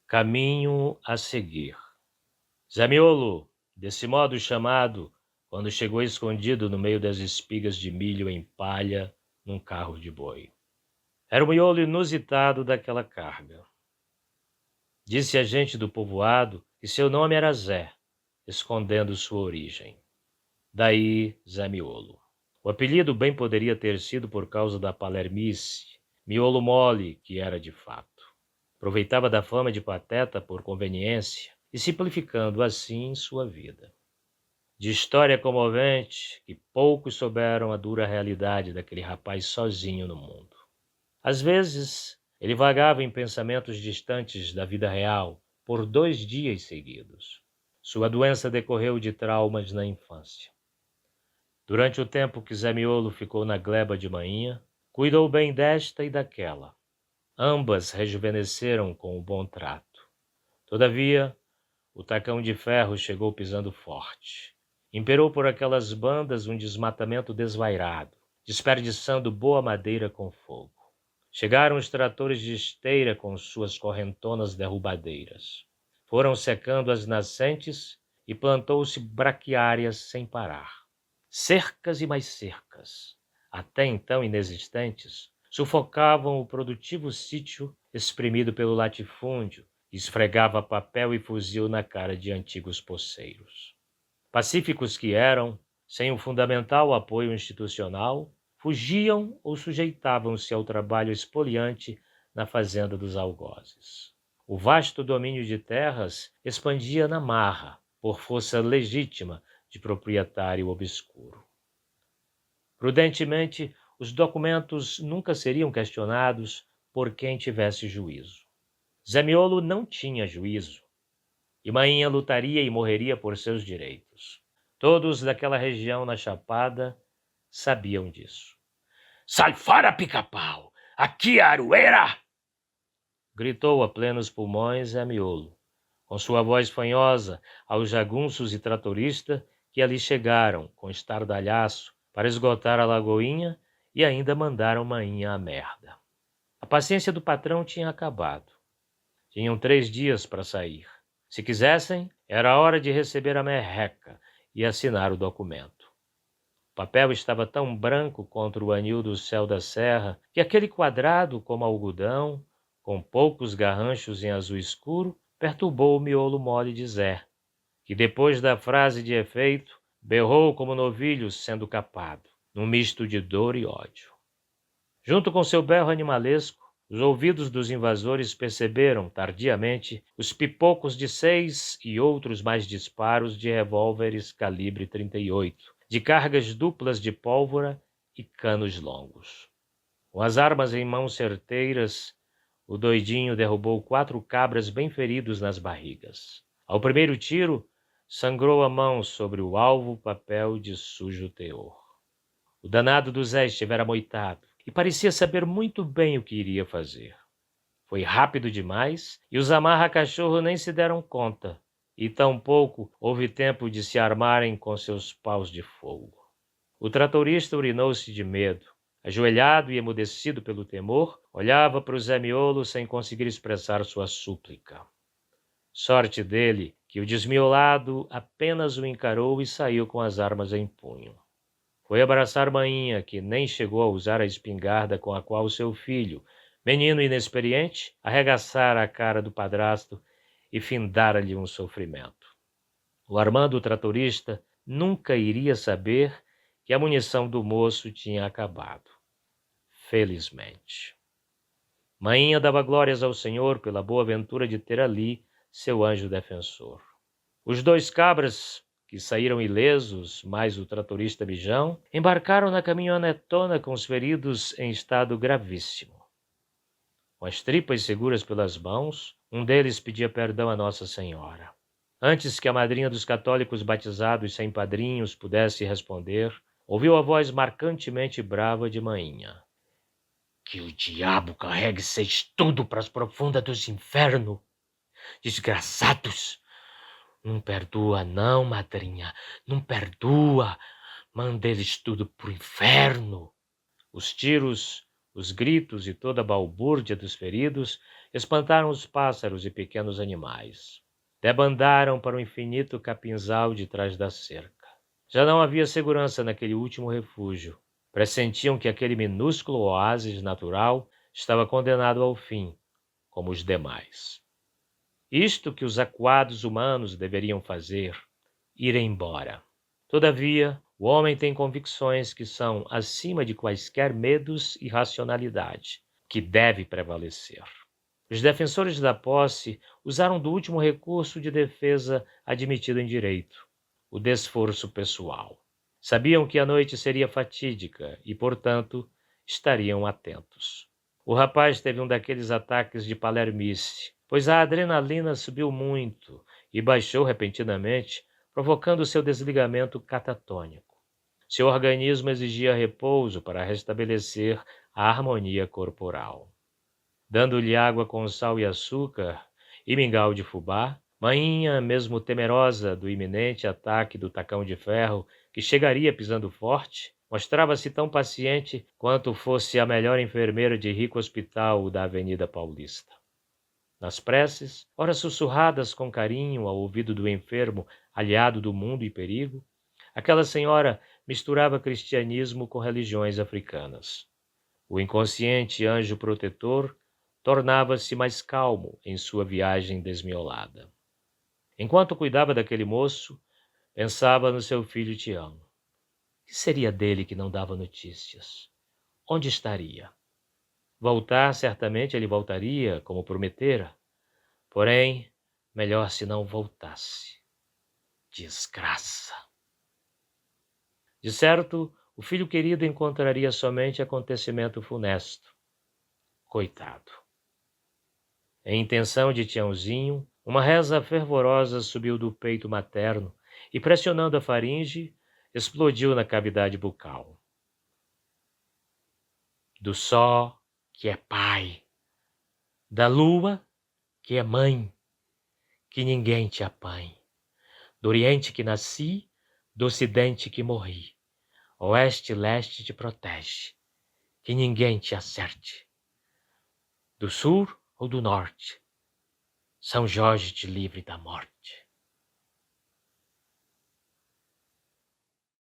Caminho a seguir. Zé Miolo, desse modo chamado, quando chegou escondido no meio das espigas de milho em palha num carro de boi. Era o miolo inusitado daquela carga. Disse a gente do povoado que seu nome era Zé, escondendo sua origem. Daí Zé Miolo. O apelido bem poderia ter sido por causa da palermice, miolo mole que era de fato. Aproveitava da fama de pateta por conveniência e simplificando assim sua vida. De história comovente que poucos souberam a dura realidade daquele rapaz sozinho no mundo. Às vezes, ele vagava em pensamentos distantes da vida real por 2 dias seguidos. Sua doença decorreu de traumas na infância. Durante o tempo que Zé Miolo ficou na gleba de manhã, cuidou bem desta e daquela. Ambas rejuvenesceram com o bom trato. Todavia, o tacão de ferro chegou pisando forte. Imperou por aquelas bandas um desmatamento desvairado, desperdiçando boa madeira com fogo. Chegaram os tratores de esteira com suas correntonas derrubadeiras. Foram secando as nascentes e plantou-se braquiárias sem parar. Cercas e mais cercas, até então inexistentes, sufocavam o produtivo sítio espremido pelo latifúndio, que esfregava papel e fuzil na cara de antigos poceiros. Pacíficos que eram, sem o fundamental apoio institucional, fugiam ou sujeitavam-se ao trabalho expoliante na fazenda dos algozes. O vasto domínio de terras expandia na marra, por força legítima de proprietário obscuro. Prudentemente, os documentos nunca seriam questionados por quem tivesse juízo. Zé Miolo não tinha juízo, e Mainha lutaria e morreria por seus direitos. Todos daquela região na Chapada sabiam disso. Sai fora, pica-pau! Aqui é Aroeira! Gritou a plenos pulmões Zé Miolo, com sua voz fanhosa aos jagunços e tratorista que ali chegaram com estardalhaço para esgotar a lagoinha e ainda mandaram Mainha à merda. A paciência do patrão tinha acabado. Tinham 3 dias para sair. Se quisessem, era hora de receber a merreca e assinar o documento. O papel estava tão branco contra o anil do céu da serra que aquele quadrado como algodão, com poucos garranchos em azul escuro, perturbou o miolo mole de Zé, que depois da frase de efeito, berrou como novilho sendo capado, num misto de dor e ódio. Junto com seu berro animalesco, os ouvidos dos invasores perceberam, tardiamente, os pipocos de 6 e outros mais disparos de revólveres calibre 38, de cargas duplas de pólvora e canos longos. Com as armas em mãos certeiras, o doidinho derrubou 4 cabras bem feridos nas barrigas. Ao primeiro tiro, sangrou a mão sobre o alvo papel de sujo teor. O danado do Zé estivera moitado e parecia saber muito bem o que iria fazer. Foi rápido demais e os amarra-cachorro nem se deram conta, e tampouco houve tempo de se armarem com seus paus de fogo. O tratorista urinou-se de medo. Ajoelhado e emudecido pelo temor, olhava para o Zé Miolo sem conseguir expressar sua súplica. Sorte dele que o desmiolado apenas o encarou e saiu com as armas em punho. Foi abraçar Mainha, que nem chegou a usar a espingarda com a qual seu filho, menino inexperiente, arregaçara a cara do padrasto e findara-lhe um sofrimento. O Armando tratorista nunca iria saber que a munição do moço tinha acabado. Felizmente. Mainha dava glórias ao Senhor pela boa ventura de ter ali seu anjo defensor. Os 2 cabras, que saíram ilesos, mais o tratorista Bijão, embarcaram na caminhonetona com os feridos em estado gravíssimo. Com as tripas seguras pelas mãos, um deles pedia perdão a Nossa Senhora. Antes que a madrinha dos católicos batizados sem padrinhos pudesse responder, ouviu a voz marcantemente brava de Mainha. Que o diabo carregue vocês tudo para as profundas dos infernos! Desgraçados! Não perdoa não, madrinha, não perdoa. Manda eles tudo pro inferno. Os tiros, os gritos e toda a balbúrdia dos feridos espantaram os pássaros e pequenos animais. Debandaram para o infinito capinzal de trás da cerca. Já não havia segurança naquele último refúgio. Pressentiam que aquele minúsculo oásis natural estava condenado ao fim, como os demais. Isto que os acuados humanos deveriam fazer, ir embora. Todavia, o homem tem convicções que são acima de quaisquer medos e racionalidade, que deve prevalecer. Os defensores da posse usaram do último recurso de defesa admitido em direito, o desforço pessoal. Sabiam que a noite seria fatídica e, portanto, estariam atentos. O rapaz teve um daqueles ataques de palermice, pois a adrenalina subiu muito e baixou repentinamente, provocando seu desligamento catatônico. Seu organismo exigia repouso para restabelecer a harmonia corporal. Dando-lhe água com sal e açúcar e mingau de fubá, mainha, mesmo temerosa do iminente ataque do tacão de ferro que chegaria pisando forte, mostrava-se tão paciente quanto fosse a melhor enfermeira de rico hospital da Avenida Paulista. Nas preces, ora sussurradas com carinho ao ouvido do enfermo aliado do mundo e perigo, aquela senhora misturava cristianismo com religiões africanas. O inconsciente anjo protetor tornava-se mais calmo em sua viagem desmiolada. Enquanto cuidava daquele moço, pensava no seu filho Tião. Que seria dele que não dava notícias? Onde estaria? Voltar, certamente ele voltaria, como prometera. Porém, melhor se não voltasse. Desgraça! De certo, o filho querido encontraria somente acontecimento funesto. Coitado! Em intenção de Tiãozinho, uma reza fervorosa subiu do peito materno e, pressionando a faringe, explodiu na cavidade bucal. Do Sol, que é pai, da lua, que é mãe, que ninguém te apanhe. Do Oriente que nasci, do Ocidente que morri, Oeste e Leste te protege, que ninguém te acerte. Do Sul ou do Norte, São Jorge te livre da morte.